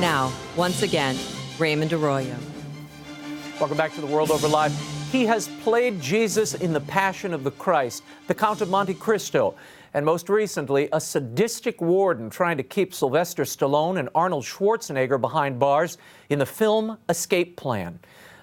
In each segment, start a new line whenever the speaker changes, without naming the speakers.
Now, once again, Raymond Arroyo.
Welcome back to The World Over Live. He has played Jesus in The Passion of the Christ, The Count of Monte Cristo, and most recently, a sadistic warden trying to keep Sylvester Stallone and Arnold Schwarzenegger behind bars in the film Escape Plan.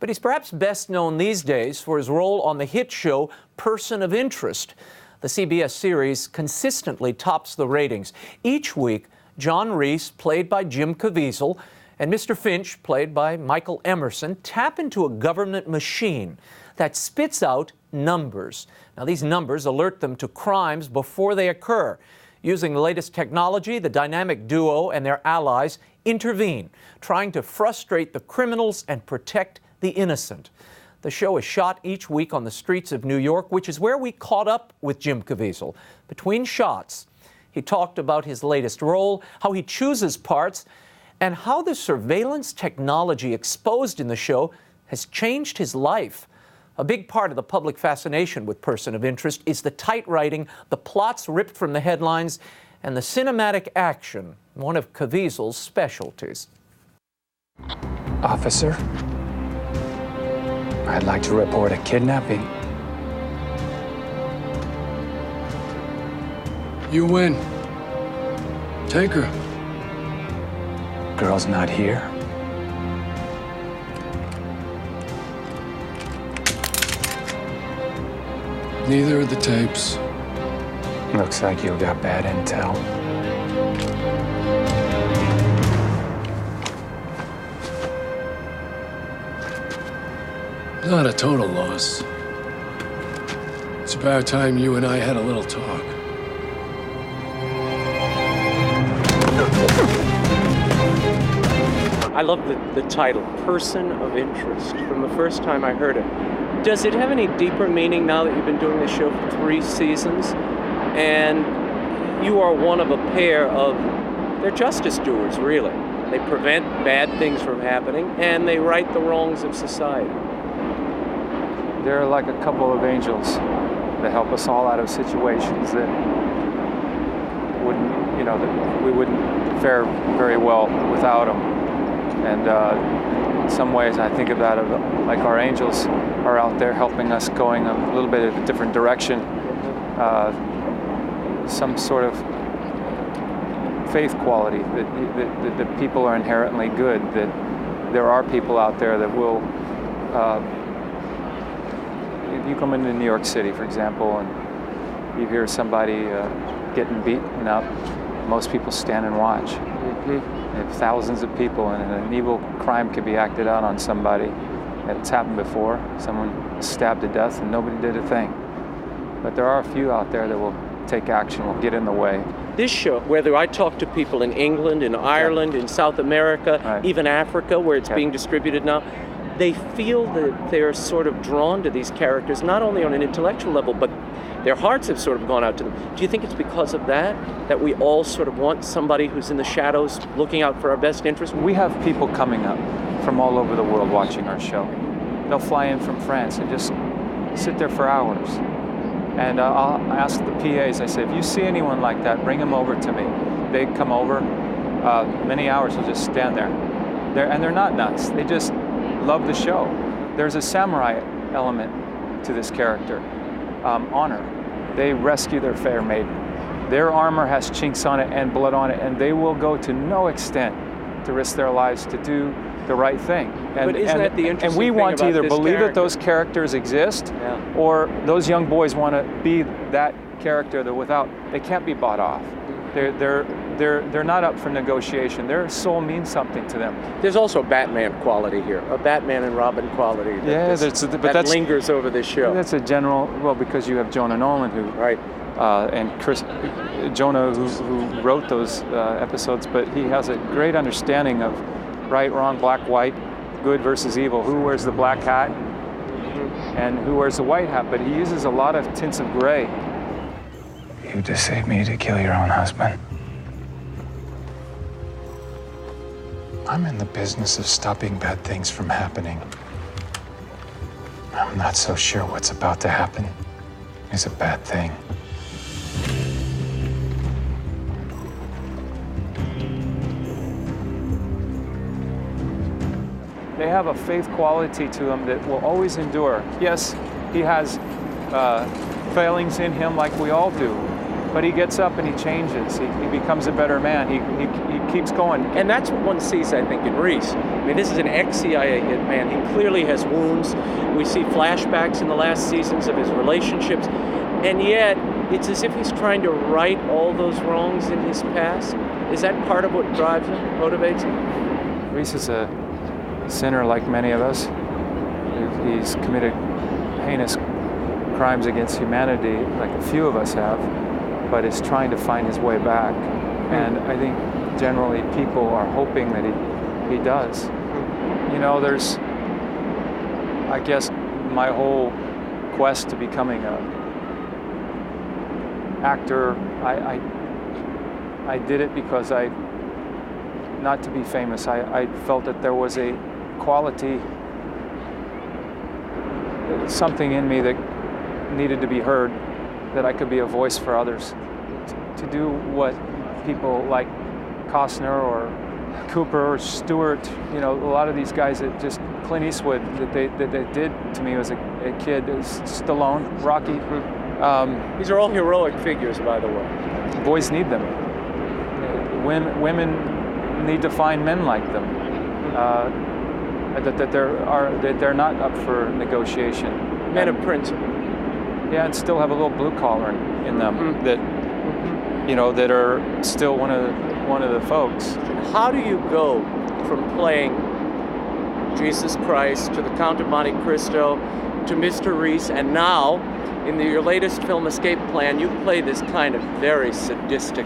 But he's perhaps best known these days for his role on the hit show Person of Interest. The CBS series consistently tops the ratings. Each week, John Reese, played by Jim Caviezel, and Mr. Finch, played by Michael Emerson, tap into a government machine that spits out numbers. Now, these numbers alert them to crimes before they occur. Using the latest technology, the dynamic duo and their allies intervene, trying to frustrate the criminals and protect the innocent. The show is shot each week on the streets of New York, which is where we caught up with Jim Caviezel. Between shots, he talked about his latest role, how he chooses parts, and how the surveillance technology exposed in the show has changed his life. A big part of the public fascination with Person of Interest is the tight writing, the plots ripped from the headlines, and the cinematic action, one of Caviezel's specialties.
Officer, I'd like to report a kidnapping.
You win. Take her.
Girl's not here.
Neither of the tapes.
Looks like you got bad intel.
Not a total loss. It's about time you and I had a little talk.
I love the title, Person of Interest, from the first time I heard it. Does it have any deeper meaning now that you've been doing this show for 3 seasons? And you are one of a pair of, they're justice doers, really. They prevent bad things from happening, and they right the wrongs of society.
They're like a couple of angels that help us all out of situations that wouldn't, that we wouldn't fare very well without them. And in some ways, I think about it like our angels are out there helping us going a little bit of a different direction. Some sort of faith quality that people are inherently good, that there are people out there that will, you come into New York City, for example, and you hear somebody getting beaten up, most people stand and watch. If thousands of people and an evil crime could be acted out on somebody, it's happened before, someone stabbed to death and nobody did a thing. But there are a few out there that will take action, will get in the way.
This show, whether I talk to people in England, in Ireland, in South America, even Africa, where it's being distributed now, they feel that they're sort of drawn to these characters, not only on an intellectual level, but their hearts have sort of gone out to them. Do you think it's because of that we all sort of want somebody who's in the shadows looking out for our best interest?
We have people coming up from all over the world watching our show. They'll fly in from France and just sit there for hours. And I'll ask the PAs, I say, if you see anyone like that, bring them over to me. They come over, many hours, they'll just stand there. And they're not nuts, they just love the show. There's a samurai element to this character, honor. They rescue their fair maiden. Their armor has chinks on it and blood on it, and they will go to no extent to risk their lives to do the right thing.
But isn't that the interesting
thing? And we want to either believe that those characters exist, or those young boys want to be that character that without, they can't be bought off. They're not up for negotiation. Their soul means something to them.
There's also a Batman quality here, a Batman and Robin quality that lingers over this show.
That's a general, well, because you have Jonah Nolan who, and Jonah who wrote those episodes, but he has a great understanding of right, wrong, black, white, good versus evil, who wears the black hat and who wears the white hat, but he uses a lot of tints of gray.
You deceived me to kill your own husband. I'm in the business of stopping bad things from happening. I'm not so sure what's about to happen is a bad thing.
they have a faith quality to them that will always endure. Yes, he has failings in him like we all do, but he gets up and he changes. He becomes a better man. He keeps going.
And that's what one sees, I think, in Reese. I mean, this is an ex-CIA hitman. He clearly has wounds. We see flashbacks in the last seasons of his relationships. And yet, it's as if he's trying to right all those wrongs in his past. Is that part of what drives him, motivates him?
Reese is a sinner like many of us. He's committed heinous crimes against humanity like a few of us have, but is trying to find his way back. And I think generally people are hoping that he does. You know, there's, I guess, my whole quest to becoming a actor, I did it because not to be famous, I felt that there was a quality, something in me that needed to be heard, that I could be a voice for others, to do what people like Costner or Cooper or Stewart, you know, a lot of these guys that just, Clint Eastwood, that they did to me as a kid, Stallone, Rocky.
These are all heroic figures, by the way.
Boys need them. Women need to find men like them. That they're not up for negotiation.
Men of principle.
Yeah, and still have a little blue collar in them that, you know, that are still one of the folks.
How do you go from playing Jesus Christ to the Count of Monte Cristo to Mr. Reese, and now in your latest film Escape Plan, you play this kind of very sadistic,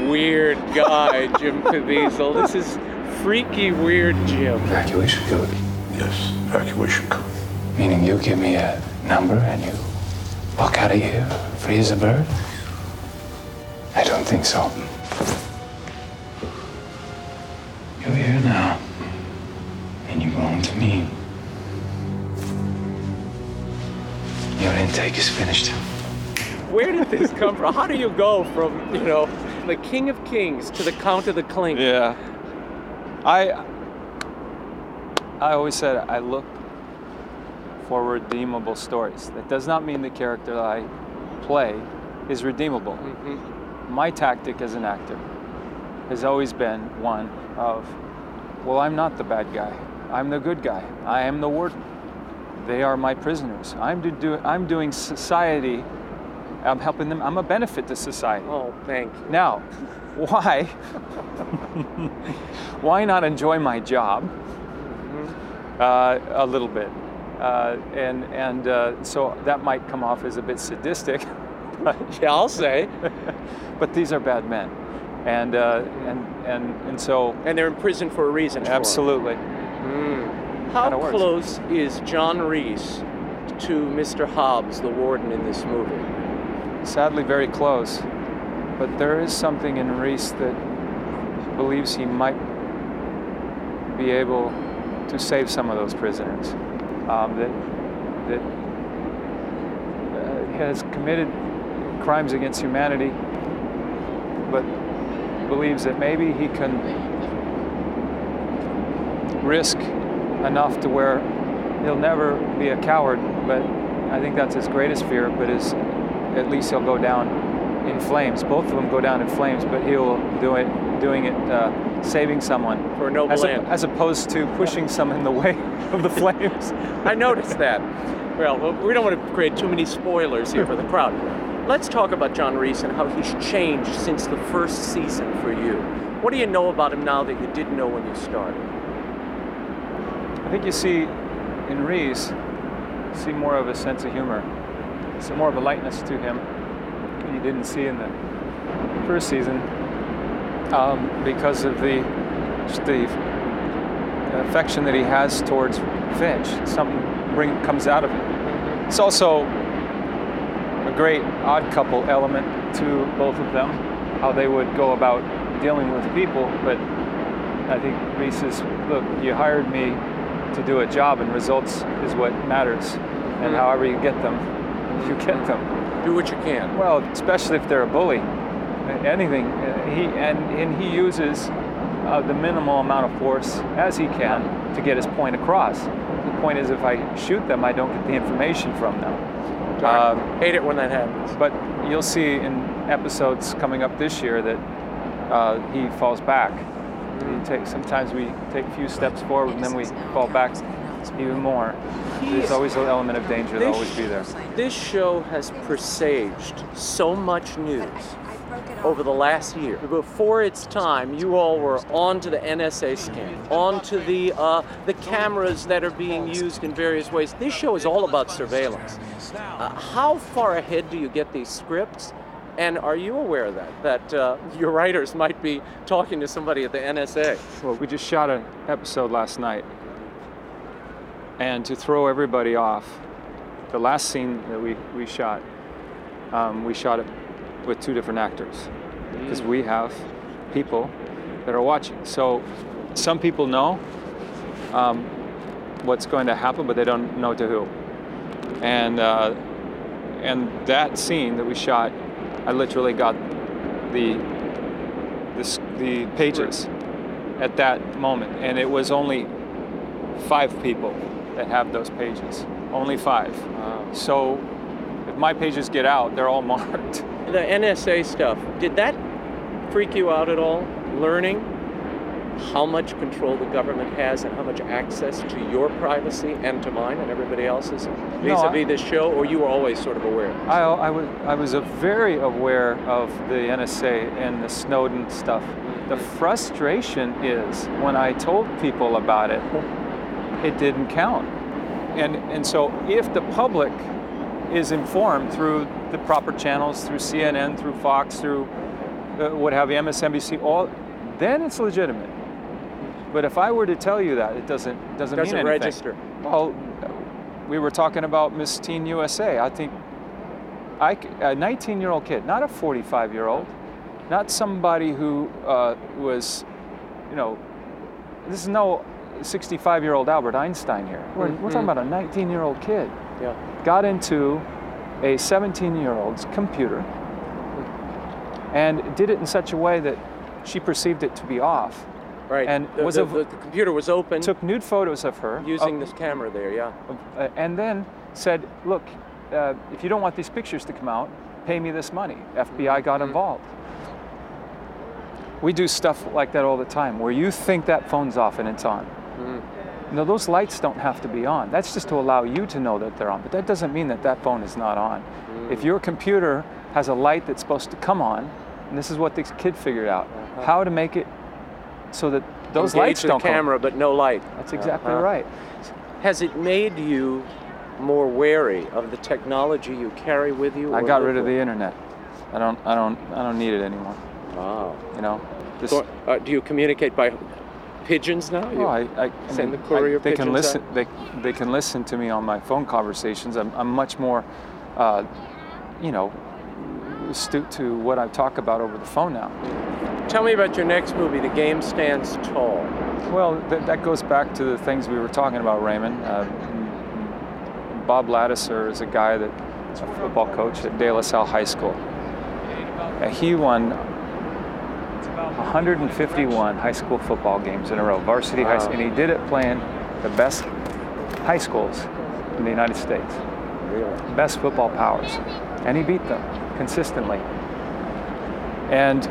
weird guy, Jim Caviezel. This is freaky, weird Jim.
Evacuation code.
Yes, evacuation code.
Meaning you give me a number and you walk out of here free as a bird? I don't think so. You're here now, and you belong to me. Your intake is finished.
Where did this come from? How do you go from, you know, the King of Kings to the Count of the Clink?
Yeah. I always said I look for redeemable stories. That does not mean the character that I play is redeemable. My tactic as an actor has always been one of, well, I'm not the bad guy. I'm the good guy. I am the warden. They are my prisoners. I'm doing society. I'm helping them. I'm a benefit to society.
Oh, thank you.
Now, why? Why not enjoy my job a little bit? So that might come off as a bit sadistic.
Yeah, I'll say.
But these are bad men, and so.
And they're in prison for a reason.
Absolutely.
How close is John Reese to Mr. Hobbs, the warden in this movie?
Sadly, very close. But there is something in Reese that believes he might be able to save some of those prisoners. That has committed crimes against humanity, but believes that maybe he can risk enough to where he'll never be a coward, but I think that's his greatest fear, but at least he'll go down in flames. Both of them go down in flames, but he'll doing it saving someone
for a noble end,
as opposed to pushing some in the way of the flames.
I noticed that. Well, we don't want to create too many spoilers here for the crowd. Let's talk about John Reese and how he's changed since the first season for you. What do you know about him now that you didn't know when you started?
I think you see in Reese, more of a sense of humor. So more of a lightness to him that you didn't see in the first season, because of the affection that he has towards Finch. Something comes out of it. It's also a great odd couple element to both of them, how they would go about dealing with people. But I think Reese is, look, you hired me to do a job, and results is what matters. And however you get them, you get them.
Do what you can.
Well, especially if they're a bully. Anything. He uses the minimal amount of force as he can to get his point across. The point is, if I shoot them, I don't get the information from them.
Hate it when that happens.
But you'll see in episodes coming up this year that he falls back. Sometimes we take a few steps forward and then we fall back even more. There's always an element of danger that'll always be there.
This show has presaged so much news over the last year. Before its time, you all were onto the NSA scan, onto the cameras that are being used in various ways. This show is all about surveillance. How far ahead do you get these scripts? And are you aware of that your writers might be talking to somebody at the NSA?
Well, we just shot an episode last night. And to throw everybody off, the last scene that we shot it with 2 different actors. Because we have people that are watching. So some people know what's going to happen, but they don't know to who. And that scene that we shot, I literally got the pages at that moment, and it was only 5 people that have those pages. Only 5. So if my pages get out, they're all marked.
The NSA stuff, did that freak you out at all? Learning how much control the government has and how much access to your privacy and to mine and everybody else's vis-a-vis this show, or you were always sort of aware?
I was very aware of the NSA and the Snowden stuff. The frustration is when I told people about it, it didn't count. And so if the public is informed through the proper channels, through CNN, through Fox, through what have you, MSNBC, then it's legitimate. But if I were to tell you that, it doesn't mean anything.
Register.
Well, we were talking about Miss Teen USA. I think a 19-year-old kid, not a 45-year-old, not somebody who was, this is no 65-year-old Albert Einstein here. We're talking about a 19-year-old kid.
Yeah.
Got into a 17-year-old's computer and did it in such a way that she perceived it to be off.
Right.
And
the computer was open.
Took nude photos of her.
Using this camera there, yeah.
And then said, look, if you don't want these pictures to come out, pay me this money. FBI got involved. We do stuff like that all the time, where you think that phone's off and it's on. No, those lights don't have to be on. That's just to allow you to know that they're on, but that doesn't mean that that phone is not on. If your computer has a light that's supposed to come on, and this is what this kid figured out, how to make it so that those lights don't come on.
Camera, but no light.
That's exactly right.
Has it made you more wary of the technology you carry with you?
I got rid of the internet. I don't need it anymore.
Wow.
So,
do you communicate by pigeons now?
I
send the courier
they can
pigeons
listen.
out?
They can listen to me on my phone conversations. I'm much more, astute to what I talk about over the phone now.
Tell me about your next movie, The Game Stands Tall.
Well, that goes back to the things we were talking about, Raymond. Bob Laddiser is a guy that's a football coach at De La Salle High School. He won 151 high school football games in a row, varsity high school, and he did it playing the best high schools in the United States.
Really?
Best football powers. And he beat them consistently. And,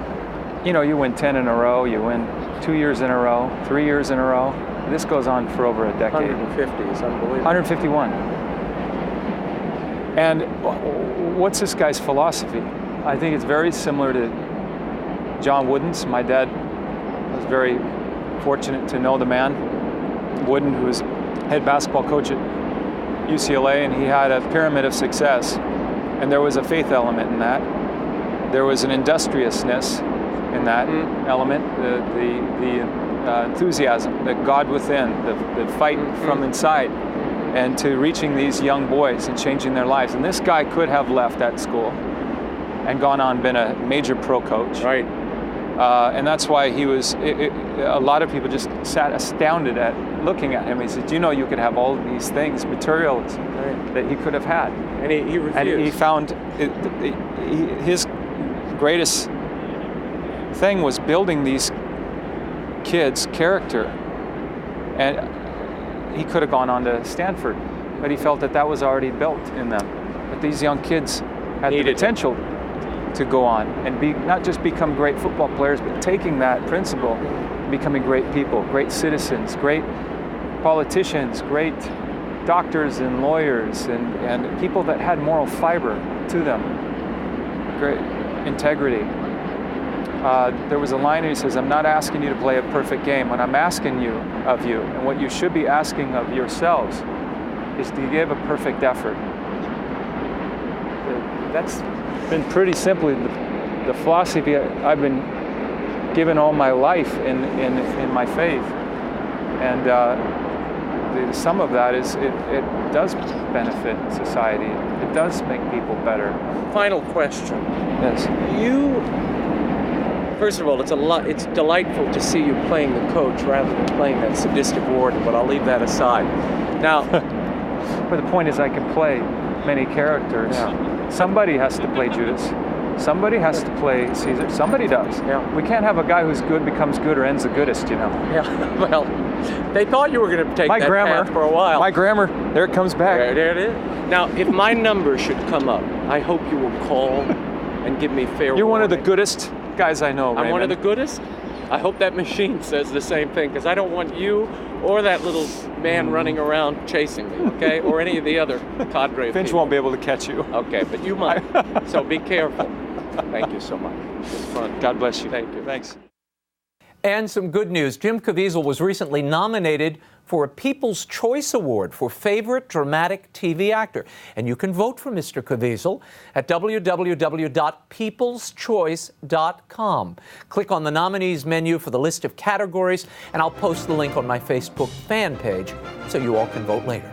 you win 10 in a row, you win 2 years in a row, 3 years in a row. This goes on for over a decade.
150 is unbelievable.
151. And what's this guy's philosophy? I think it's very similar to John Wooden's. My dad was very fortunate to know the man, Wooden, who was head basketball coach at UCLA, and he had a pyramid of success. And there was a faith element in that. There was an industriousness in that element, the enthusiasm, the God within, the fight from inside, and to reaching these young boys and changing their lives. And this guy could have left that school and gone on, been a major pro coach.
Right.
And that's why he was, a lot of people just sat astounded at looking at him. He said, you could have all these things, materials that he could have had.
And he refused.
And he found his greatest thing was building these kid's character. And he could have gone on to Stanford, but he felt that that was already built in them. But these young kids had the potential to go on and not just become great football players, but taking that principle, becoming great people, great citizens, great politicians, great doctors and lawyers, and people that had moral fiber to them, great integrity. There was a line and he says, I'm not asking you to play a perfect game. What I'm asking of you, and what you should be asking of yourselves, is to give a perfect effort. That's been pretty simply the philosophy I've been given all my life in my faith. And the sum of that is it does benefit society. It does make people better.
Final question.
Yes.
First of all, it's delightful to see you playing the coach rather than playing that sadistic warden, but I'll leave that aside. Now,
but the point is I can play many characters.
Yeah.
Somebody has to play Judas. Somebody has to play Caesar. Somebody does.
Yeah.
We can't have a guy who's good becomes good or ends the goodest, you know.
Yeah. Well, they thought you were going to take that path for a while.
My grammar, there it comes back.
There it is. Now, if my number should come up, I hope you will call and give me fair
You're one of the
warning.
goodest guys I know, Raymond.
I'm one of the goodest? I hope that machine says the same thing, because I don't want you or that little man running around chasing me, okay? Or any of the other cadre of
Finch
people.
won't be able to catch you.
Okay, but you might. So be careful. Thank you so much. It's fun.
God bless you.
Thank you.
Thanks.
And some good news. Jim Caviezel was recently nominated for a People's Choice Award for Favorite Dramatic TV Actor. And you can vote for Mr. Caviezel at www.peopleschoice.com. Click on the nominees menu for the list of categories, and I'll post the link on my Facebook fan page so you all can vote later.